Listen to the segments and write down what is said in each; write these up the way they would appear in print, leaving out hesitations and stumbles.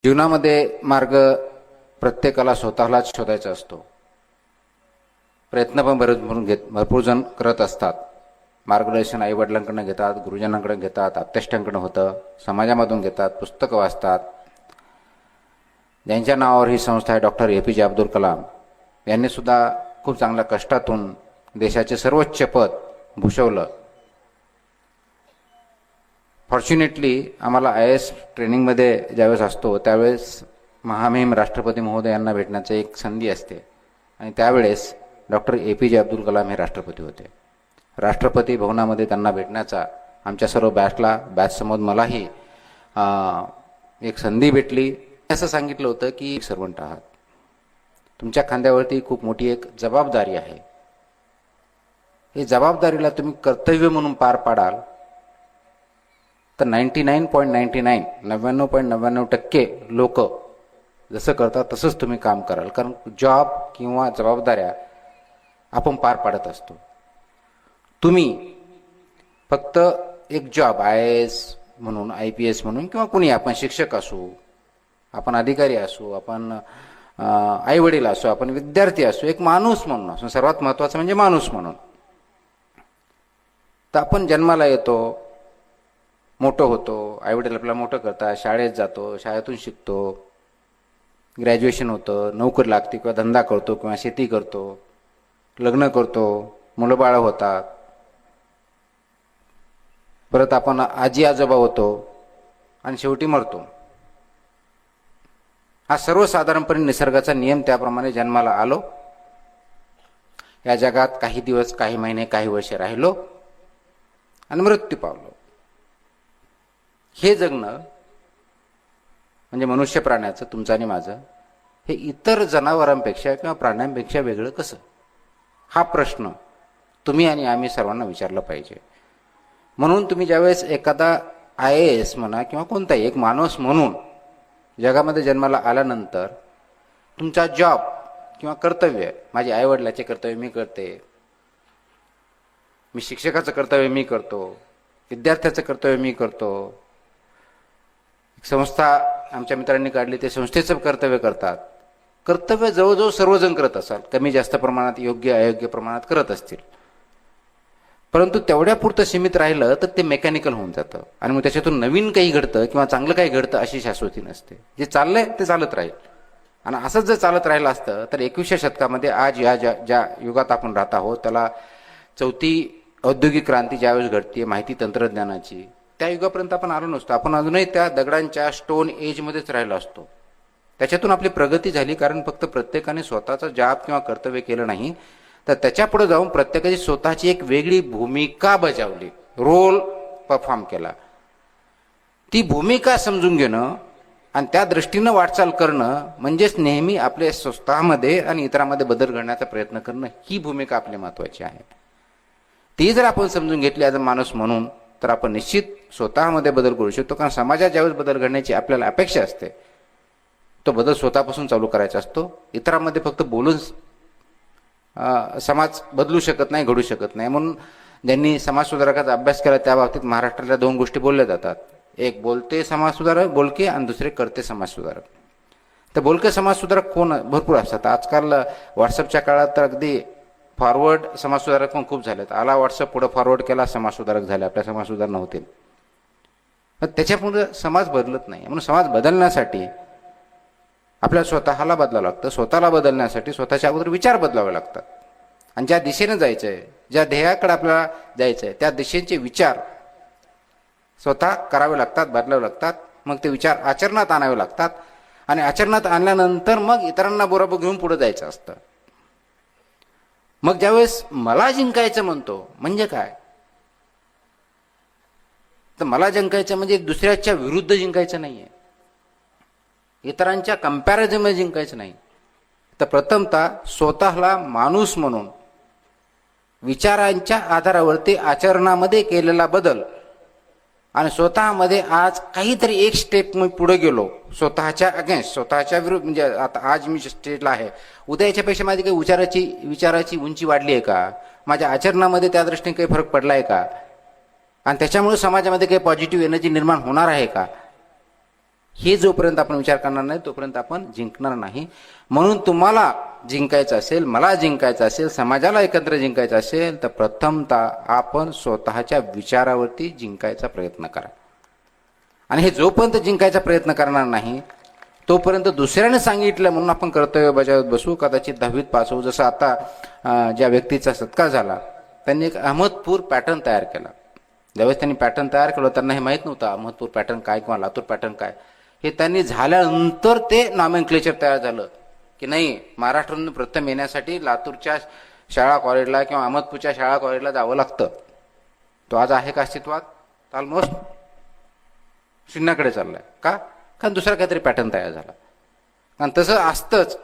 जीवनामध्ये मार्ग प्रत्येकाला स्वतःलाच शोधायचा असतो. प्रयत्न पण भरपूर जण करत असतात. मार्गदर्शन आई वडिलांकडून घेतात, गुरुजनांकडून घेतात, आप्तेष्टांकडून होतं, समाजामधून घेतात, पुस्तकं वाचतात. ज्यांच्या नावावर ही संस्था आहे डॉक्टर APJ अब्दुल कलाम यांनी सुद्धा खूप चांगल्या कष्टातून देशाचे सर्वोच्च पद भूषवलं. फॉर्च्युनेटली आम्हाला IAS ट्रेनिंगमध्ये ज्यावेळेस असतो त्यावेळेस महामहिम राष्ट्रपती महोदयांना भेटण्याची एक संधी असते आणि त्यावेळेस डॉक्टर APJ अब्दुल कलाम हे राष्ट्रपती होते. राष्ट्रपती भवनामध्ये त्यांना भेटण्याचा आमच्या सर्व बॅचसमोर मलाही एक संधी भेटली. असं सांगितलं होतं की सर्वंट आहात, तुमच्या खांद्यावरती खूप मोठी एक जबाबदारी आहे. ही जबाबदारीला तुम्ही कर्तव्य म्हणून पार पाडाल तर 99.99% लोक जसं करतात तसंच तुम्ही काम कराल. कारण जॉब किंवा जबाबदाऱ्या आपण पार पाडत असतो. तुम्ही फक्त एक जॉब IAS म्हणून, IPS म्हणून किंवा कुणी, आपण शिक्षक असू, आपण अधिकारी असू, आपण आई वडील असू, आपण विद्यार्थी असू, एक माणूस म्हणून असू, सर्वात महत्त्वाचं म्हणजे माणूस म्हणून. तर आपण जन्माला येतो, मोठं होतो, आई वडील आपल्याला मोठं करतात, शाळेत जातो, शाळेतून शिकतो, ग्रॅज्युएशन होतं, नोकरी लागते किंवा धंदा करतो किंवा शेती करतो, लग्न करतो, मुलं बाळं होतात, परत आपण आजी आजोबा होतो आणि शेवटी मरतो. हा सर्वसाधारणपणे निसर्गाचा नियम. त्याप्रमाणे जन्माला आलो, या जगात काही दिवस, काही महिने, काही वर्षे राहिलो आणि मृत्यू पावलो. हे जगणं म्हणजे मनुष्य प्राण्याचं, तुमचं आणि माझं, हे इतर जनावरांपेक्षा किंवा प्राण्यांपेक्षा वेगळं कसं? हा प्रश्न तुम्ही आणि आम्ही सर्वांना विचारला पाहिजे. म्हणून तुम्ही ज्यावेळेस एखादा IAS म्हणा किंवा कोणताही एक माणूस म्हणून जगामध्ये जन्माला आल्यानंतर तुमचा जॉब किंवा कर्तव्य, माझे आई वडिलाचे कर्तव्य मी करते, मी शिक्षकाचं कर्तव्य मी करतो, विद्यार्थ्याचं कर्तव्य मी करतो, संस्था आमच्या मित्रांनी काढली ते संस्थेचं कर्तव्य करतात. कर्तव्य जवळजवळ सर्वजण करत असाल, कमी जास्त प्रमाणात, योग्य अयोग्य प्रमाणात करत असतील. परंतु तेवढ्या पुरतं सीमित राहिलं तर ते मेकॅनिकल होऊन जातं आणि मग त्याच्यातून नवीन काही घडतं किंवा चांगलं काही घडतं अशी शाश्वती नसते. जे चाललंय ते चालत राहील. आणि असंच जर चालत राहिलं असतं तर 21व्या शतकामध्ये आज या ज्या युगात आपण राहत आहोत त्याला चौथी औद्योगिक क्रांती ज्यावेळेस घडते, माहिती तंत्रज्ञानाची, त्या युगापर्यंत आपण आलो नसतो. आपण अजूनही त्या दगडांच्या स्टोन एजमध्येच राहिलो असतो. त्याच्यातून आपली प्रगती झाली कारण फक्त प्रत्येकाने स्वतःचा जॉब किंवा कर्तव्य केलं नाही, तर त्याच्या पुढे जाऊन प्रत्येकाची स्वतःची एक वेगळी भूमिका बजावली, रोल परफॉर्म केला. ती भूमिका समजून घेणं आणि त्या दृष्टीनं वाटचाल करणं म्हणजेच नेहमी आपल्या स्वतःमध्ये आणि इतरांमध्ये बदल घडण्याचा प्रयत्न करणं, ही भूमिका आपली महत्त्वाची आहे. ती जर आपण समजून घेतली ॲज अ माणूस म्हणून तर आपण निश्चित स्वतःमध्ये बदल करू शकतो. कारण समाजात ज्यावेळेस बदल घडण्याची आपल्याला अपेक्षा असते तो बदल स्वतःपासून चालू करायचा असतो. इतरांमध्ये फक्त बोलून समाज बदलू शकत नाही, घडू शकत नाही. म्हणून ज्यांनी समाजसुधारकाचा अभ्यास केला त्या बाबतीत महाराष्ट्रातल्या 2 गोष्टी बोलल्या जातात. एक बोलते समाजसुधारक, बोलके, आणि दुसरे करते समाजसुधारक. तर बोलके समाजसुधारक कोण? भरपूर असतात. आजकाल व्हॉट्सअपच्या काळात तर अगदी फॉरवर्ड समाजसुधारक पण खूप झालेत. आला व्हॉट्सअप, पुढे फॉरवर्ड केला, समाजसुधारक झाले, आपल्या समाजसुधारणा होतील. पण त्याच्यापुढे समाज बदलत नाही. म्हणून समाज बदलण्यासाठी आपल्याला स्वतःला बदलावं लागतं. स्वतःला बदलण्यासाठी स्वतःच्या अगोदर विचार बदलावे लागतात. आणि ज्या दिशेने जायचं आहे, ज्या ध्येयाकडे आपल्याला जायचं आहे, त्या दिशेचे विचार स्वतः करावे लागतात, बदलावे लागतात. मग ते विचार आचरणात आणावे लागतात आणि आचरणात आणल्यानंतर मग इतरांना बरोबर घेऊन पुढे जायचं असतं. मग ज्यावेळेस मला जिंकायचं म्हणतो म्हणजे काय? तर मला जिंकायचं म्हणजे दुसऱ्याच्या विरुद्ध जिंकायचं नाहीये, इतरांच्या कंपॅरिझनमध्ये जिंकायचं नाही. तर प्रथमतः स्वतःला माणूस म्हणून विचारांच्या आधारावरती आचरणामध्ये केलेला बदल आणि स्वतःमध्ये आज काहीतरी एक स्टेप मी पुढे गेलो, स्वतःच्या अगेन्स्ट, स्वतःच्या विरुद्ध. म्हणजे आता आज मी स्टेजला आहे, उद्या याच्यापेक्षा माझी काही विचाराची उंची वाढली आहे का? माझ्या आचरणामध्ये त्या दृष्टीने काही फरक पडला आहे का? आणि त्याच्यामुळे समाजामध्ये काही पॉझिटिव्ह एनर्जी निर्माण होणार आहे का? हे जोपर्यंत आपण विचार करणार नाही तोपर्यंत आपण जिंकणार नाही. म्हणून तुम्हाला जिंकायचं असेल, मला जिंकायचं असेल, समाजाला एकत्र जिंकायचं असेल तर प्रथमतः आपण स्वतःच्या विचारावरती जिंकायचा प्रयत्न करा. आणि हे जोपर्यंत जिंकायचा प्रयत्न करणार नाही तोपर्यंत दुसऱ्याने सांगितलं म्हणून आपण कर्तव्य बजावत बसू, कदाचित 10वीत पास होऊ. जसं आता ज्या व्यक्तीचा सत्कार झाला त्यांनी एक अहमदपूर पॅटर्न तयार केला. ज्यावेळेस त्यांनी पॅटर्न तयार केलं त्यांना हे माहीत नव्हतं अहमदपूर पॅटर्न काय किंवा लातूर पॅटर्न काय. हे त्यांनी झाल्यानंतर ते नॉमेनक्लेचर तयार झालं की नाही, महाराष्ट्रातून प्रथम येण्यासाठी लातूरच्या शाळा कॉलेजला किंवा अहमदपूरच्या शाळा कॉलेजला जावं लागतं. तो आज आहे का अस्तित्वात? ऑलमोस्ट शून्याकडे चाललाय. का? कारण दुसरा काहीतरी पॅटर्न तयार झाला. कारण तसं असतंच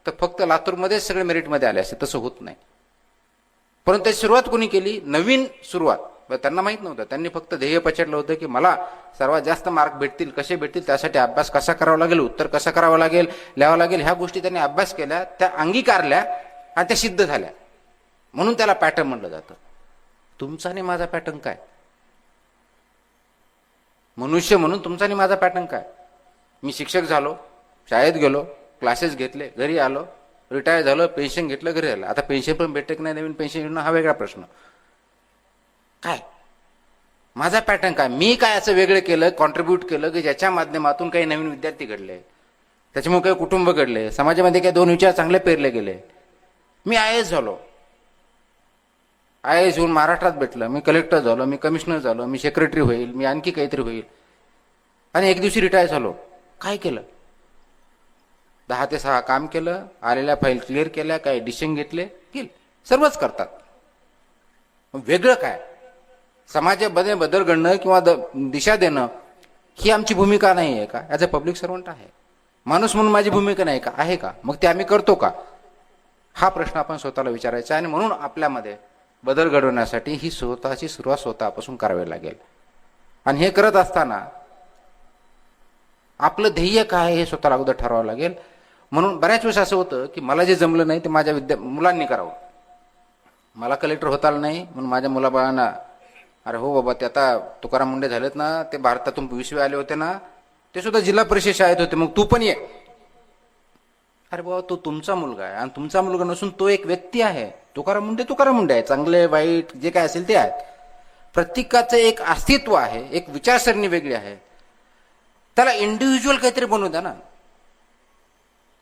तर फक्त लातूरमध्येच सगळे मेरिटमध्ये आले असते, तसं होत नाही. परंतु त्याची सुरुवात कोणी केली? नवीन सुरुवात. त्यांना माहित नव्हतं. त्यांनी फक्त ध्येय पचडलं होतं की मला सर्वात जास्त मार्क भेटतील, कसे भेटतील, त्यासाठी अभ्यास कसा करावा लागेल, उत्तर कसं करावं लागेल, लिहावं लागेल, ह्या गोष्टी त्यांनी अभ्यास केल्या, त्या अंगीकारल्या आणि त्या सिद्ध झाल्या. म्हणून त्याला पॅटर्न म्हटलं जातं. तुमचा आणि माझा पॅटर्न काय? मनुष्य म्हणून तुमचा आणि माझा पॅटर्न काय? मी शिक्षक झालो, शाळेत गेलो, क्लासेस घेतले, घरी आलो, रिटायर झालो, पेन्शन घेतलं, घरी आलं. आता पेन्शन पण भेटते की नाही, नवीन पेन्शन योजना हा वेगळा प्रश्न. काय माझा पॅटर्न काय? मी काय असं वेगळं केलं, कॉन्ट्रीब्यूट केलं की ज्याच्या माध्यमातून काही नवीन विद्यार्थी घडले, त्याच्यामुळे काही कुटुंब घडले, समाजामध्ये काही दोन विचार चांगले पेरले गेले. मी IAS झालो, IAS होऊन महाराष्ट्रात भेटलं, मी कलेक्टर झालो, मी कमिशनर झालो, मी सेक्रेटरी होईल, मी आणखी काहीतरी होईल, आणि एक दिवशी रिटायर झालो. काय केलं? 10 ते 6 काम केलं, आलेल्या फाईल क्लिअर केल्या, काही डिसिजन घेतले, केले, सर्वच करतात. वेगळं काय? समाजामध्ये बदल घडणं किंवा दिशा देणं ही आमची भूमिका नाही आहे का? ॲज अ पब्लिक सर्वंट आहे. माणूस म्हणून माझी भूमिका नाही का? आहे का? मग ते आम्ही करतो का? हा प्रश्न आपण स्वतःला विचारायचा. आणि म्हणून आपल्यामध्ये बदल घडवण्यासाठी ही स्वतःची सुरुवात स्वतःपासून करावी लागेल. आणि हे करत असताना आपलं ध्येय काय हे स्वतःला अगोदर ठरवावं लागेल. म्हणून बऱ्याच वेळेस असं होतं की मला जे जमलं नाही ते माझ्या मुलांनी करावं. मला कलेक्टर होता आलं नाही म्हणून माझ्या मुलाबाळांना, अरे हो बाबा ते आता तुकाराम मुंडे झालेत ना, ते भारतातून 20वे आले होते ना, ते सुद्धा जिल्हा परिषद शाळेत होते, मग तू पण ये. अरे बाबा तो तुमचा मुलगा आहे आणि तुमचा मुलगा नसून तो एक व्यक्ती आहे. तुकाराम मुंडे आहे, चांगले वाईट जे काय असेल ते आहेत. प्रत्येकाचं एक अस्तित्व आहे, एक विचारसरणी वेगळी आहे. त्याला इंडिव्हिज्युअल काहीतरी बनवू द्या ना.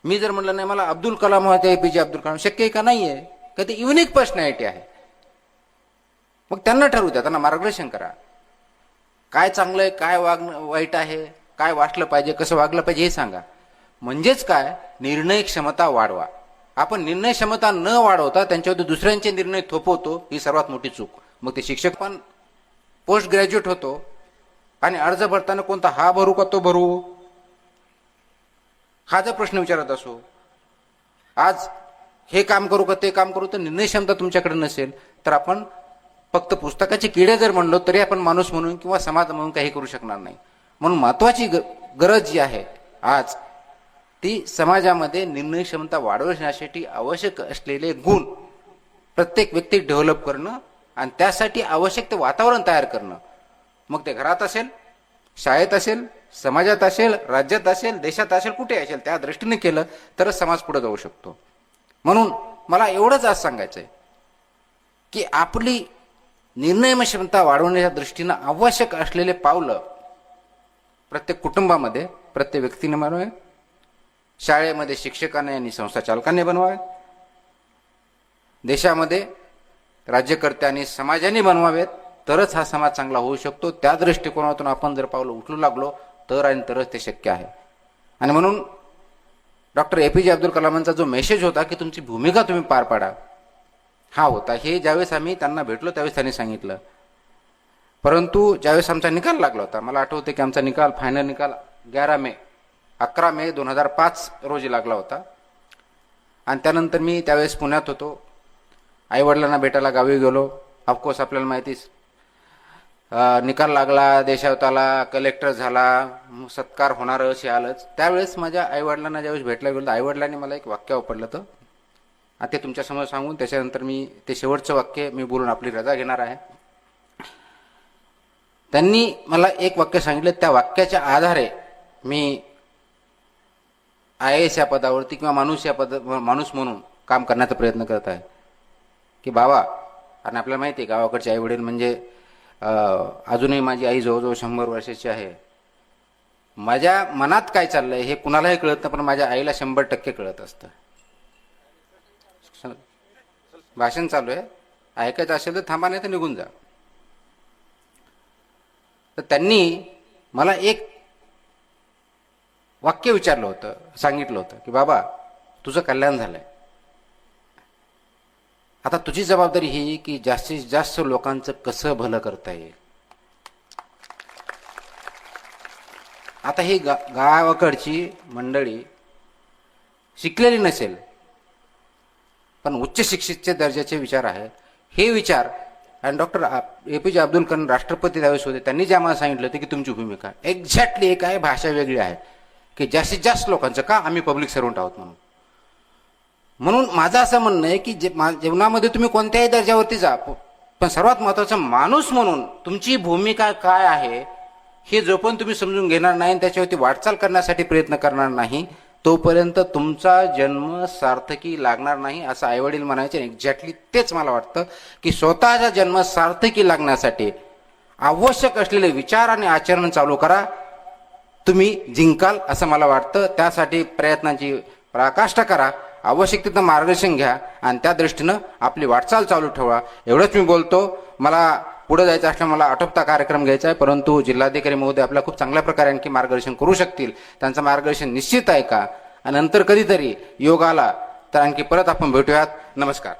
मी जर म्हणलं नाही मला अब्दुल कलाम होते, APJ अब्दुल कलाम, शक्य आहे का? नाहीये. का ते युनिक पर्सनॅलिटी आहे. मग त्यांना ठरवू द्या, त्यांना मार्गदर्शन करा. काय चांगलं आहे, काय वाईट आहे, काय वाटलं पाहिजे, कसं वागलं पाहिजे हे सांगा. म्हणजेच काय, निर्णय क्षमता वाढवा. आपण निर्णय क्षमता न वाढवता त्यांच्यावर दुसऱ्यांचे निर्णय थोपवतो, ही सर्वात मोठी चूक. मग ते शिक्षक पण पोस्ट ग्रॅज्युएट होतो आणि अर्ज भरताना कोणता हा भरू का तो भरू, हा जर प्रश्न विचारत असो, आज हे काम करू का ते काम करू, तर निर्णय क्षमता तुमच्याकडे नसेल तर आपण फक्त पुस्तकाचे किडे जर म्हणलो तरी आपण माणूस म्हणून किंवा समाज म्हणून काही करू शकणार नाही. म्हणून महत्वाची गरज जी आहे आज ती समाजामध्ये निर्णय क्षमता वाढवण्यासाठी आवश्यक असलेले गुण प्रत्येक व्यक्ती डेव्हलप करणं आणि त्यासाठी आवश्यक ते वातावरण तयार करणं. मग ते घरात असेल, शाळेत असेल, समाजात असेल, राज्यात असेल, देशात असेल, कुठे असेल, त्या दृष्टीने केलं तरच समाज पुढे जाऊ शकतो. म्हणून मला एवढंच आज सांगायचंय की आपली निर्णय क्षमता वाढवण्याच्या दृष्टीनं आवश्यक असलेले पावलं प्रत्येक कुटुंबामध्ये, प्रत्येक व्यक्तीने बनवावे, शाळेमध्ये शिक्षकाने आणि संस्था चालकांनी बनवावे, देशामध्ये राज्यकर्त्यांनी समाजाने बनवावेत, तरच हा समाज चांगला होऊ शकतो. त्या दृष्टिकोनातून आपण जर पावलं उचलू लागलो तर आणि तरच ते शक्य आहे. आणि म्हणून डॉक्टर APJ अब्दुल कलामांचा जो मेसेज होता की तुमची भूमिका तुम्ही पार पाडा, हा होता. हे ज्यावेळेस आम्ही त्यांना भेटलो त्यावेळेस त्यांनी सांगितलं. परंतु ज्यावेळेस आमचा निकाल लागला होता, मला आठवते की आमचा निकाल, फायनल निकाल 11 मे 2005 रोजी लागला होता. आणि त्यानंतर मी त्यावेळेस पुण्यात होतो, आईवडिलांना भेटायला गावी गेलो. ऑफकोर्स आपल्याला माहितीच, निकाल लागला, देशावताला, कलेक्टर झाला, सत्कार होणार असे आलंच. त्यावेळेस माझ्या आईवडिलांना ज्यावेळेस भेटला गेलो, आईवडिलांनी मला एक वाक्य वापरलं होतं. आता ते तुमच्यासमोर सांगून त्याच्यानंतर मी ते शेवटचं वाक्य मी बोलून आपली रजा घेणार आहे. त्यांनी मला एक वाक्य सांगितलं, त्या वाक्याच्या आधारे मी IAS या पदावरती किंवा माणूस म्हणून काम करण्याचा प्रयत्न करत आहे की बाबा, आणि आपल्याला माहिती आहे गावाकडचे आई वडील म्हणजे अजूनही माझी आई जवळजवळ 100 वर्षाची आहे. माझ्या मनात काय चाललंय हे कुणालाही कळत नाही, पण माझ्या आईला 100% कळत असतं. भाषण चालू आहे, ऐकायचं असेल तर थांबा, नाही तर निघून जा. तर त्यांनी मला एक वाक्य विचारलं होतं, सांगितलं होतं की बाबा, तुझं कल्याण झालंय, आता तुझी जबाबदारी ही की जास्तीत जास्त लोकांचं कसं भलं करता येईल. आता ही गावाकडची मंडळी शिकलेली नसेल, पण उच्च शिक्षितच्या दर्जाचे विचार आहेत. हे विचार आणि डॉक्टर APJ अब्दुल कलाम राष्ट्रपती त्यावेळेस होते, त्यांनी जे आम्हाला सांगितलं होतं की तुमची भूमिका एक्झॅक्टली एक आहे, भाषा वेगळी आहे, की जास्तीत जास्त लोकांचं का, आम्ही पब्लिक सर्वंट आहोत म्हणून. म्हणून माझं असं म्हणणं आहे की जीवनामध्ये तुम्ही कोणत्याही दर्जावरती जा, पण सर्वात महत्वाचं माणूस म्हणून तुमची भूमिका काय आहे हे जोपर्यंत तुम्ही समजून घेणार नाही, त्याच्यावरती वाटचाल करण्यासाठी प्रयत्न करणार नाही, तोपर्यंत तुमचा जन्म सार्थकी लागणार नाही, असं आईवडील म्हणायचे. एक्झॅक्टली तेच मला वाटतं की स्वतःचा जन्म सार्थकी लागण्यासाठी आवश्यक असलेले विचार आणि आचरण चालू करा, तुम्ही जिंकाल असं मला वाटतं. त्यासाठी प्रयत्नांची पराकाष्ठा करा, आवश्यक तिथं मार्गदर्शन घ्या आणि त्या दृष्टीनं आपली वाटचाल चालू ठेवा. एवढंच मी बोलतो. मला पुढे जायचं असल्यामुळे मला आटोपता कार्यक्रम घ्यायचा आहे, परंतु जिल्हाधिकारी महोदय आपल्याला खूप चांगल्या प्रकारे आणखी मार्गदर्शन करू शकतील. त्यांचं मार्गदर्शन निश्चित आहे का, आणि नंतर कधीतरी योग आला तर आणखी परत आपण भेटूयात. नमस्कार.